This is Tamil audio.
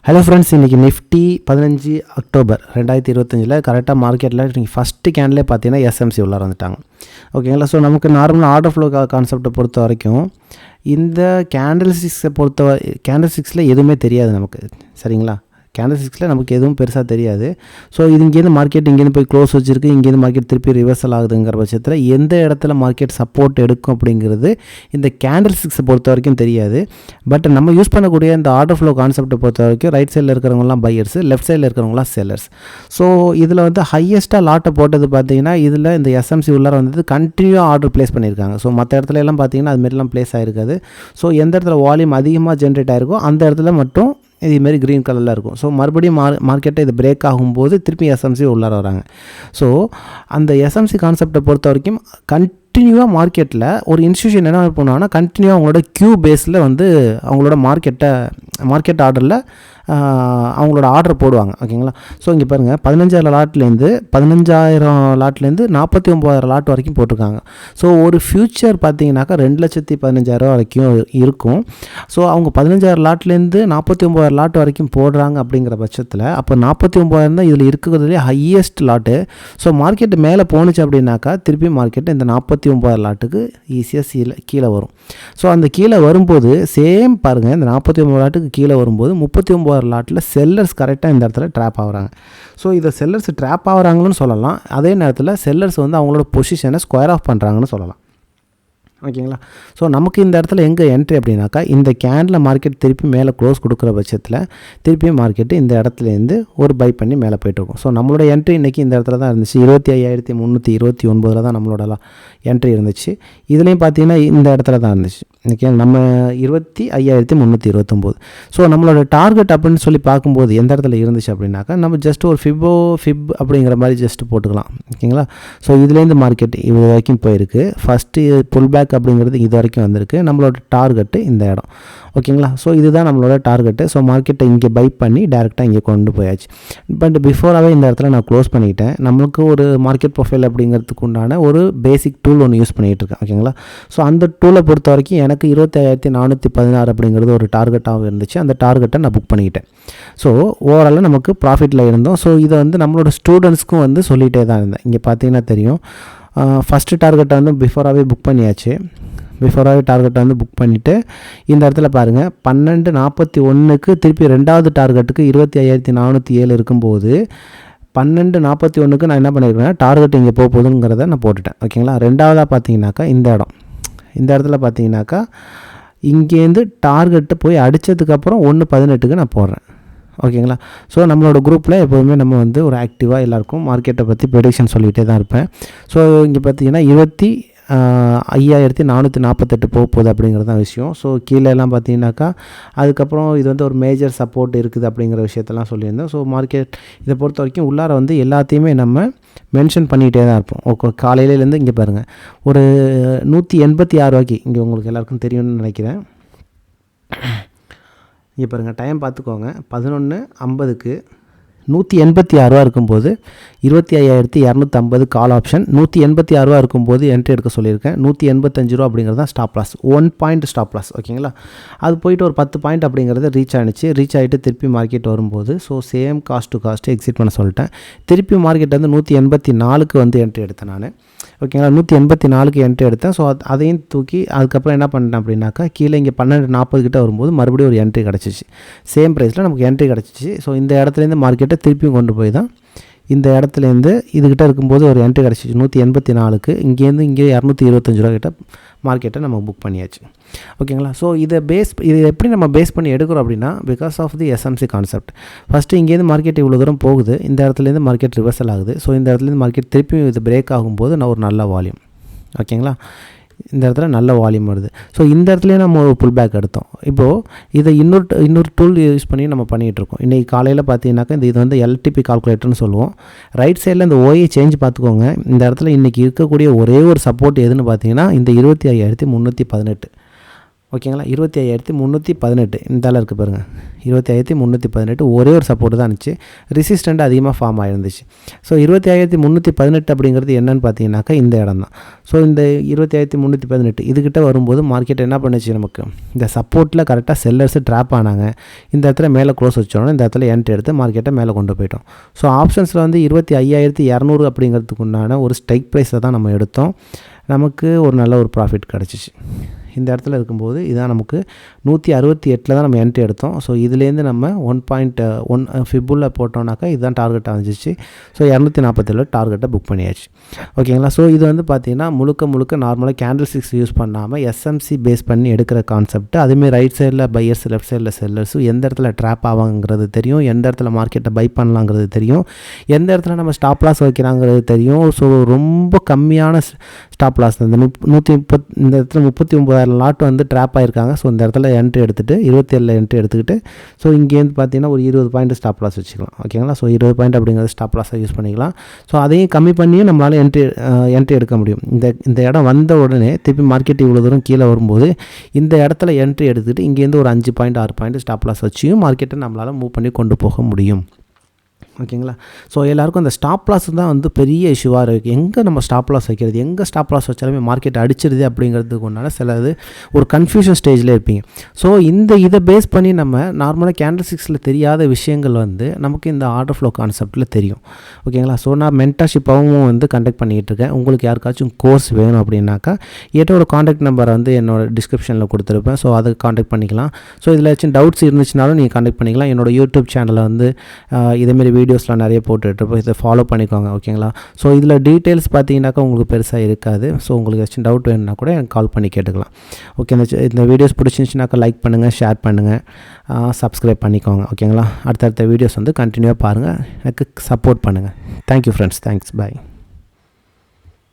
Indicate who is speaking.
Speaker 1: ஹலோ ஃப்ரெண்ட்ஸ், இன்றைக்கி நிஃப்டி 15 அக்டோபர் 2025 கரெக்டாக மார்க்கெட்டில் நீங்கள் ஃபஸ்ட்டு கேண்டிலே பார்த்தீங்கன்னா எஸ்எம்சி உள்ளார வந்துட்டாங்க. ஓகேங்களா. ஸோ நமக்கு நார்மலாக ஆர்டர் ஃப்ளோ கான்செப்டை பொறுத்த வரைக்கும் இந்த கேண்டில் சிக்ஸில் எதுவுமே தெரியாது நமக்கு. சரிங்களா. கேண்டில் சிக்ஸில் நமக்கு எதுவும் பெருசாக தெரியாது. ஸோ இது இங்கேருந்து மார்க்கெட் இங்கேருந்து போய் க்ளோஸ் வச்சுருக்கு, இங்கேருந்து மார்க்கெட் திருப்பி ரிவர்சல் ஆகுதுங்கிற பட்சத்தில் எந்த இடத்துல மார்க்கெட் சப்போர்ட் எடுக்கும் அப்படிங்கிறது இந்த கேண்டில் சிக்ஸை பொறுத்த வரைக்கும் தெரியாது. பட் நம்ம யூஸ் பண்ணக்கூடிய இந்த ஆர்டர் ஃப்ளோ கான்செப்டை பொறுத்த வரைக்கும் ரைட் சைடில் இருக்கிறவங்களாம் பையர்ஸ், லெஃப்ட் சைடில் இருக்கிறவங்களாம் செல்லர்ஸ். ஸோ இதில் வந்து ஹையஸ்ட்டாக லாட்டை போட்டது பார்த்தீங்கன்னா இதில் இந்த எஸ்எம்சி உள்ளார வந்தது கண்டினியூ ஆர்டர் ப்ளேஸ் பண்ணியிருக்காங்க. ஸோ மற்ற இடத்துல எல்லாம் பார்த்தீங்கன்னா அதுமாரிலாம் ப்ளேஸ் ஆகிருக்காது. ஸோ எந்த இடத்துல வால்யூம் அதிகமாக ஜென்ரேட் ஆகிருக்கோ அந்த இடத்துல மட்டும் இதுமாரி க்ரீன் கலரில் இருக்கும். ஸோ மறுபடியும் மார்க்கெட்டை இது பிரேக் ஆகும்போது திருப்பி எஸ்எம்சி உள்ளார வராங்க. ஸோ அந்த எஸ்எம்சி கான்செப்டை பொறுத்த வரைக்கும் கண்டினியூவாக மார்க்கெட்டில் ஒரு இன்ஸ்டியூஷன் என்ன பண்ணுவாங்கன்னா கண்டினியூவாக அவங்களோட கியூ பேஸில் வந்து அவங்களோட மார்க்கெட் ஆர்டரில் அவங்களோட ஆர்டர் போடுவாங்க. ஓகேங்களா. ஸோ இங்கே பாருங்கள் 15,000 லாட்லேருந்து 49,000 லாட் வரைக்கும் போட்டிருக்காங்க. ஸோ ஒரு ஃப்யூச்சர் பார்த்தீங்கன்னாக்கா 2,15,000 வரைக்கும் இருக்கும். ஸோ அவங்க 15,000 லாட்லேருந்து 49,000 லாட் வரைக்கும் போடுறாங்க அப்படிங்கிற பட்சத்தில் அப்போ 49,000 தான் இதில் இருக்கிறதுலே ஹையஸ்ட் லாட்டு. ஸோ மார்க்கெட்டு மேலே போணுச்சு அப்படின்னாக்கா திருப்பி மார்க்கெட்டு இந்த 49,000 லாட்டுக்கு ஈஸியாக கீழே வரும். ஸோ அந்த கீழே வரும்போது சேம் பாருங்கள், இந்த 49,000 லாட்டுக்கு கீழே வரும்போது 39,000 லாட்டில் செல்லர்ஸ் கரெக்டாக இந்த இடத்துல ட்ராப் ஆகுறாங்க. ஸோ இதை செல்லர்ஸ் ட்ராப் ஆகுறாங்கன்னு சொல்லலாம். அதே நேரத்தில் செல்லர்ஸ் வந்து அவங்களோட பொசிஷனை ஸ்கொயர் ஆஃப் பண்ணுறாங்கன்னு சொல்லலாம். ஓகேங்களா. ஸோ நமக்கு இந்த இடத்துல எங்கே என்ட்ரி அப்படின்னாக்கா இந்த கேண்டில் மார்க்கெட் திருப்பி மேலே க்ளோஸ் கொடுக்குற பட்சத்தில் திருப்பியும் மார்க்கெட்டு இந்த இடத்துலேருந்து ஒரு பை பண்ணி மேலே போய்ட்டுருக்கும். ஸோ நம்மளோட என்ட்ரி இன்றைக்கி இந்த இடத்துல தான் இருந்துச்சு. 25,329 தான் நம்மளோட என்ட்ரி இருந்துச்சு. இதுலேயும் பார்த்தீங்கன்னா இந்த இடத்துல தான் இருந்துச்சு. ஓகே, நம்ம 25,329. ஸோ நம்மளோட டார்கெட் அப்படின்னு சொல்லி பார்க்கும்போது எந்த இடத்துல இருந்துச்சு அப்படின்னாக்கா நம்ம ஜஸ்ட் ஒரு ஃபிப் அப்படிங்கிற மாதிரி ஜஸ்ட்டு போட்டுக்கலாம். ஓகேங்களா. ஸோ இதுலேருந்து மார்க்கெட் இது வரைக்கும் போயிருக்கு. ஃபஸ்ட்டு புல் பேக் அப்படிங்கிறது இது வரைக்கும் வந்திருக்கு. நம்மளோட டார்கெட்டு இந்த இடம். ஓகேங்களா. ஸோ இதுதான் நம்மளோட டார்கெட்டு. ஸோ மார்க்கெட்டை இங்கே பை பண்ணி டேரெக்டாக இங்கே கொண்டு போயாச்சு. பட் பிஃபோராகவே இந்த இடத்துல நான் க்ளோஸ் பண்ணிக்கிட்டேன். நம்மளுக்கு ஒரு மார்க்கெட் ப்ரொஃபைல் அப்படிங்கிறதுக்கு உண்டான ஒரு பேசிக் டூல் ஒன்று யூஸ் பண்ணிகிட்டு இருக்கேன். ஓகேங்களா. ஸோ அந்த டூலை பொறுத்த வரைக்கும் எனக்கு 25,416 அப்படிங்கிறது ஒரு டார்கெட்டாகவும் இருந்துச்சு. அந்த டார்கெட்டை நான் புக் பண்ணிக்கிட்டேன். ஸோ ஓவராலாக நமக்கு ப்ராஃபிட்டில் இருந்தோம். ஸோ இதை வந்து நம்மளோட ஸ்டூடெண்ட்ஸ்க்கும் வந்து சொல்லிகிட்டே தான் இருந்தேன். இங்கே பார்த்தீங்கன்னா தெரியும், ஃபஸ்ட்டு டார்கெட்டை வந்து பிஃபோராகவே புக் பண்ணியாச்சு. டார்கெட்டை வந்து புக் பண்ணிவிட்டு இந்த இடத்துல பாருங்கள் 12:41க்கு திருப்பி ரெண்டாவது டார்கெட்டுக்கு 25,407 இருக்கும்போது 12:41க்கு நான் என்ன பண்ணியிருக்கேன்னா டார்கெட் இங்கே போகுதுங்கிறத நான் போட்டுட்டேன். ஓகேங்களா. ரெண்டாவதாக பார்த்தீங்கன்னாக்கா இந்த இடத்துல பார்த்தீங்கன்னாக்கா இங்கேருந்து டார்கெட்டு போய் அடித்ததுக்கப்புறம் 1:18க்கு நான் போடுறேன். ஓகேங்களா. ஸோ நம்மளோட குரூப்பில் எப்போதுமே நம்ம வந்து ஒரு ஆக்டிவாக எல்லாருக்கும் மார்க்கெட்டை பற்றி ப்ரெடிக்ஷன் சொல்லிகிட்டே தான் இருப்பேன். ஸோ இங்கே பார்த்தீங்கன்னா 25,448 போகுது அப்படிங்கிறது தான் விஷயம். ஸோ கீழெல்லாம் பார்த்தீங்கன்னாக்கா அதுக்கப்புறம் இது வந்து ஒரு மேஜர் சப்போர்ட் இருக்குது அப்படிங்கிற விஷயத்தெல்லாம் சொல்லியிருந்தேன். ஸோ மார்க்கெட் இதை பொறுத்த வரைக்கும் உள்ளார வந்து எல்லாத்தையுமே நம்ம மென்ஷன் பண்ணிகிட்டே தான் இருப்போம். ஓகே, காலையிலேருந்து இங்கே பாருங்கள் ஒரு 186 ரூபாய்க்கு இங்கே உங்களுக்கு எல்லாருக்கும் தெரியும்னு நினைக்கிறேன். இங்கே பாருங்கள், டைம் பார்த்துக்கோங்க. 11:50க்கு 186 ரூபா இருக்கும்போது 25,250 கால் ஆப்ஷன். 186 ரூபா இருக்கும்போது என்ட்ரி எடுக்க சொல்லியிருக்கேன். 185 ரூபா அப்படிங்கிறது தான் stop loss, 1 point stop loss. ஓகேங்களா. அது போயிட்டு ஒரு 10 பாயிண்ட் அப்படிங்கிறது ரீச் ஆகிட்டு திருப்பி மார்க்கெட் வரும்போது so same cost to cost exit பண்ண சொல்லிட்டேன். திருப்பி மார்க்கெட் வந்து 184க்கு வந்து என்ட்ரி எடுத்தேன் நான். ஓகேங்களா. 184க்கு என்ட்ரி எடுத்தேன். ஸோ அதையும் தூக்கி அதுக்கப்புறம் என்ன பண்ணிட்டேன் அப்படின்னாக்கா கீழே இங்கே 12:40 கிட்ட வரும்போது மறுபடியும் ஒரு என்ட்ரி கிடச்சிச்சு. சேம் ப்ரைஸில் நமக்கு என்ட்ரி கிடச்சிச்சு. ஸோ இந்த இடத்துலேருந்து மார்க்கெட்டை திருப்பியும் கொண்டு போய் தான் இந்த இடத்துலேருந்து இதுகிட்ட இருக்கும்போது ஒரு என்ட்ரி கிடச்சிச்சு 184க்கு. இங்கேருந்து இங்கே 225 ரூபா கிட்ட மார்க்கெட்டை நம்ம புக் பண்ணியாச்சு. ஓகேங்களா. ஸோ இது எப்படி நம்ம பேஸ் பண்ணி எடுக்கிறோம் அப்படின்னா because of the SMC concept. First இங்கேருந்து மார்க்கெட் இவ்வளோ தூரம் போகுது, இந்த இடத்துலேருந்து மார்க்கெட் ரிவர்சல் ஆகுது. ஸோ இந்த இடத்துலேருந்து மார்க்கெட் திருப்பியும் இது பிரேக் ஆகும்போது நான் ஒரு நல்ல வால்யூம். ஓகேங்களா. இந்த இடத்துல நல்ல வால்யூம் வருது. ஸோ இந்த இடத்துலேயே நம்ம ஒரு புல் பேக் எடுத்தோம். இப்போது இதை இன்னொரு டூல் யூஸ் பண்ணி நம்ம பண்ணிகிட்ருக்கோம். இன்றைக்கி காலையில் பார்த்தீங்கன்னாக்கா இது வந்து எல்டிபி கால்குலேட்டர்னு சொல்லுவோம். ரைட் சைடில் இந்த ஓஏ சேஞ்ச் பார்த்துக்கோங்க. இந்த இடத்துல இன்றைக்கி இருக்கக்கூடிய ஒரே ஒரு சப்போர்ட் எதுன்னு பார்த்தீங்கன்னா இந்த 25,318. ஓகேங்களா. 25,318 இந்த இருக்குது பாருங்கள், 25,318 ஒரே ஒரு சப்போர்ட் தான் இருந்துச்சு. ரெசிஸ்டண்ட் அதிகமாக ஃபார்ம் ஆகிருந்துச்சு. ஸோ 25,318 அப்படிங்கிறது என்னன்னு பார்த்தீங்கன்னாக்கா இந்த இடம் தான். ஸோ இந்த 25,318 இதுக்கிட்ட வரும்போது மார்க்கெட் என்ன பண்ணுச்சு, நமக்கு இந்த சப்போர்ட்டில் கரெக்டாக செல்லர்ஸ் ட்ராப் ஆனாங்க. இந்த இடத்துல மேலே க்ளோஸ் வச்சோன்னா இந்த இடத்துல என்ட்ரி எடுத்து மார்க்கெட்டை மேலே கொண்டு போயிட்டோம். ஸோ ஆப்ஷன்ஸில் வந்து 25,200 அப்படிங்கிறதுக்கு உண்டான ஒரு ஸ்ட்ரைக் ப்ரைஸை தான் நம்ம எடுத்தோம். நமக்கு ஒரு நல்ல ஒரு ப்ராஃபிட் கிடச்சிச்சு. இந்த இடத்துல இருக்கும்போது இதான் நமக்கு 168 தான் நம்ம என்ட்ரி எடுத்தோம். ஸோ இதுலேருந்து நம்ம 1.1 ஃபிப்புள்ள போட்டோம்னாக்கா இதுதான் டார்கெட்டாக வந்துச்சு. ஸோ 247 டார்கெட்டை புக் பண்ணியாச்சு. ஓகேங்களா. ஸோ இது வந்து பார்த்திங்கன்னா முழுக்க நார்மலாக கேண்டில் ஸ்டிக்ஸ் யூஸ் பண்ணாமல் எஸ்எம்சி பேஸ் பண்ணி எடுக்கிற கான்செப்ட். அதுமாரி ரைட் சைடில் பையர்ஸ், லெஃப்ட் சைடில் செல்லர்ஸும் எந்த இடத்துல ட்ராப் ஆவாங்கிறது தெரியும், எந்த இடத்துல மார்க்கெட்டை பை பண்ணலாங்கிறது தெரியும், எந்த இடத்துல நம்ம ஸ்டாப் லாஸ் வைக்கிறாங்கிறது தெரியும். ஸோ ரொம்ப கம்மியான ஸ்டாப் லாஸ் இந்த 130 இந்த இடத்துல 39,000 லாட் வந்து ட்ராப் ஆகிருக்காங்க. ஸோ இந்த இடத்துல என்ட்ரி எடுத்துகிட்டு 27 என்ட்ரி எடுத்துக்கிட்டு ஸோ இங்கேருந்து பார்த்தீங்கன்னா ஒரு 20 பாயிண்ட் ஸ்டாப் லாஸ் வச்சுக்கலாம். ஓகேங்களா. ஸோ 20 பாயிண்ட் அப்படிங்கிறது ஸ்டாப் லாஸாக யூஸ் பண்ணிக்கலாம். ஸோ அதையும் கம்மி பண்ணியும் நம்மளால் என்ட்ரி எடுக்க முடியும். இந்த இடம் வந்த உடனே திருப்பி மார்க்கெட் இவ்வளோ தூரம் கீழே வரும்போது இந்த இடத்துல என்ட்ரி எடுத்துகிட்டு இங்கேருந்து ஒரு 5 பாயிண்ட் 6 பாயிண்ட் ஸ்டாப் லாஸ் வச்சியும் மார்க்கெட்டை நம்மளால் மூவ் பண்ணி கொண்டு போக முடியும். ஓகேங்களா. ஸோ எல்லாேருக்கும் அந்த ஸ்டாப் லாஸ் தான் வந்து பெரிய இஷ்யூவாக இருக்குது. எங்கே நம்ம ஸ்டாப் லாஸ் வைக்கிறது, எங்கே ஸ்டாப் லாஸ் வச்சாலுமே மார்க்கெட் அடிச்சிருது அப்படிங்கிறதுக்கு ஒன்றான சிலது ஒரு கன்ஃபியூஷன் ஸ்டேஜில் இருப்பீங்க. ஸோ இதை பேஸ் பண்ணி நம்ம நார்மலாக கேண்டில் ஸ்டிக்ஸில் தெரியாத விஷயங்கள் வந்து நமக்கு இந்த ஆர்டர் ஃப்ளோ கான்செப்ட்டில் தெரியும். ஓகேங்களா. ஸோ நான் மென்டர்ஷிப்பாகவும் வந்து கண்டக்ட் பண்ணிகிட்டு இருக்கேன். உங்களுக்கு யாருக்காச்சும் கோர்ஸ் வேணும் அப்படின்னாக்கா என்னோடய காண்டாக்ட் நம்பரை வந்து என்னோடய டிஸ்கிரிப்ஷனில் கொடுத்துருப்பேன். ஸோ அதை காண்டாக்ட் பண்ணிக்கலாம். ஸோ இதில் ஏதாச்சும் டவுட்ஸ் இருந்துச்சுனாலும் நீங்கள் காண்டாக்ட் பண்ணிக்கலாம். என்னோடய யூடியூப் சேனலில் வந்து இதேமாரி வீடியோஸ்லாம் நிறைய போட்டுட்ருப்போம். இதை ஃபாலோ பண்ணிக்கோங்க. ஓகேங்களா. ஸோ இதில் டீட்டெயில்ஸ் பார்த்தீங்கன்னாக்கா உங்களுக்கு பெருசாக இருக்காது. ஸோ உங்களுக்கு ஏதாச்சும் டவுட் வேணுன்னா கூட எனக்கு கால் பண்ணி கேட்டுக்கலாம். ஓகே. இந்த வீடியோஸ் பிடிச்சிருந்துச்சுனாக்கா லைக் பண்ணுங்கள், ஷேர் பண்ணுங்கள், சப்ஸ்கிரைப் பண்ணிக்கோங்க. ஓகேங்களா. அடுத்தடுத்த வீடியோஸ் வந்து கண்டினியூவாக பாருங்கள், எனக்கு சப்போர்ட் பண்ணுங்கள். Thank you friends. தேங்க்ஸ். பாய்.